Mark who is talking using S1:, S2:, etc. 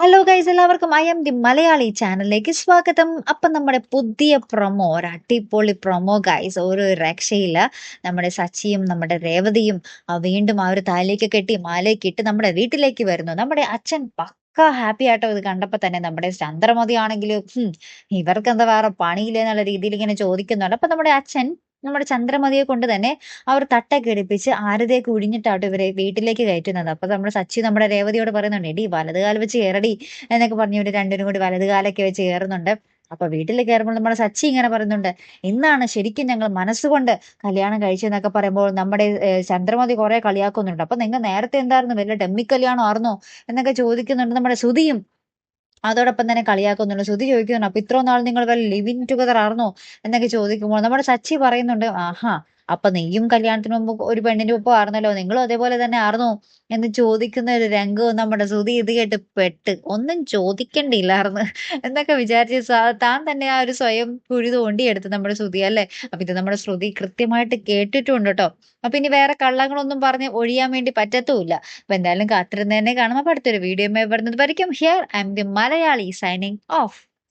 S1: Hello guys, എല്ലാവർക്കും I M the Malayali ചാനലിലേക്ക് സ്വാഗതം. അപ്പം നമ്മുടെ പുതിയ പ്രൊമോ, ഒരു അടിപൊളി പ്രൊമോ ഗൈസ്, ഒരു രക്ഷയില്ല. നമ്മുടെ സച്ചിയും നമ്മുടെ രേവതിയും വീണ്ടും ആ ഒരു താലിയൊക്കെ കെട്ടി മാലയൊക്കെ ഇട്ട് നമ്മുടെ വീട്ടിലേക്ക് വരുന്നു. നമ്മുടെ അച്ഛൻ പക്ക ഹാപ്പി ആയിട്ടോ ഇത് കണ്ടപ്പോ തന്നെ. നമ്മുടെ ചന്ദ്രമതി ആണെങ്കിൽ ഇവർക്ക് എന്താ വേറെ പണിയില്ലേ എന്നുള്ള രീതിയിൽ ഇങ്ങനെ ചോദിക്കുന്നുണ്ട്. അപ്പൊ നമ്മുടെ അച്ഛൻ നമ്മുടെ ചന്ദ്രമതിയെ കൊണ്ട് തന്നെ അവർ തട്ടൊക്കെ എടുപ്പിച്ച് ആരതേക്ക് ഒഴിഞ്ഞിട്ടാട്ടോ ഇവരെ വീട്ടിലേക്ക് കയറ്റുന്നത്. അപ്പൊ നമ്മുടെ സച്ചി നമ്മുടെ രേവതിയോട് പറയുന്നുണ്ട്, എടി വലത് കാല് വെച്ച് കയറടി എന്നൊക്കെ പറഞ്ഞ് ഇവര് രണ്ടിനും കൂടി വലത് കാലൊക്കെ വെച്ച് കയറുന്നുണ്ട്. അപ്പൊ വീട്ടിൽ കയറുമ്പോൾ നമ്മുടെ സച്ചി ഇങ്ങനെ പറയുന്നുണ്ട്, ഇന്നാണ് ശരിക്കും ഞങ്ങൾ മനസ്സുകൊണ്ട് കല്യാണം കഴിച്ചെന്നൊക്കെ പറയുമ്പോൾ നമ്മുടെ ചന്ദ്രമതി കുറെ കളിയാക്കുന്നുണ്ട്. അപ്പൊ നിങ്ങൾ നേരത്തെ എന്തായിരുന്നു, വല്ല ഡമ്മി കല്യാണം ആയിരുന്നോ എന്നൊക്കെ ചോദിക്കുന്നുണ്ട്. നമ്മുടെ ശ്രുതിയും അതോടൊപ്പം തന്നെ കളിയാക്കുന്നുണ്ട്. ശ്രുതി ചോദിക്കുന്നുണ്ട്, അപ്പൊ ഇത്രയും നാൾ നിങ്ങൾ വല്ല ലിവിങ് ടുഗദർ ആയിരുന്നോ എന്നൊക്കെ ചോദിക്കുമ്പോൾ നമ്മുടെ സച്ചി പറയുന്നുണ്ട്, ആഹാ അപ്പൊ നീയും കല്യാണത്തിന് മുമ്പ് ഒരു പെണ്ണിന്റെ ഒപ്പം ആയിരുന്നല്ലോ, നിങ്ങളും അതേപോലെ തന്നെ ആയിരുന്നോ എന്ന് ചോദിക്കുന്ന ഒരു രംഗവും നമ്മുടെ ശ്രുതി ഇത് കേട്ട് പെട്ട് ഒന്നും ചോദിക്കണ്ടില്ലായിരുന്നു എന്നൊക്കെ വിചാരിച്ച് താൻ തന്നെ ആ ഒരു സ്വയം കുഴി തോണ്ടിയെടുത്ത് നമ്മുടെ ശ്രുതി അല്ലെ. അപ്പൊ ഇത് നമ്മുടെ ശ്രുതി കൃത്യമായിട്ട് കേട്ടിട്ടുണ്ട് കേട്ടോ. അപ്പൊ ഇനി വേറെ കള്ളങ്ങളൊന്നും പറഞ്ഞ് ഒഴിയാൻ വേണ്ടി പറ്റത്തുമില്ല. അപ്പൊ എന്തായാലും കാത്തിരുന്ന് തന്നെ കാണാം. അപ്പൊ അടുത്തൊരു വീഡിയോ വരുന്നത് വരയ്ക്കും. Here I M the Malayali signing off.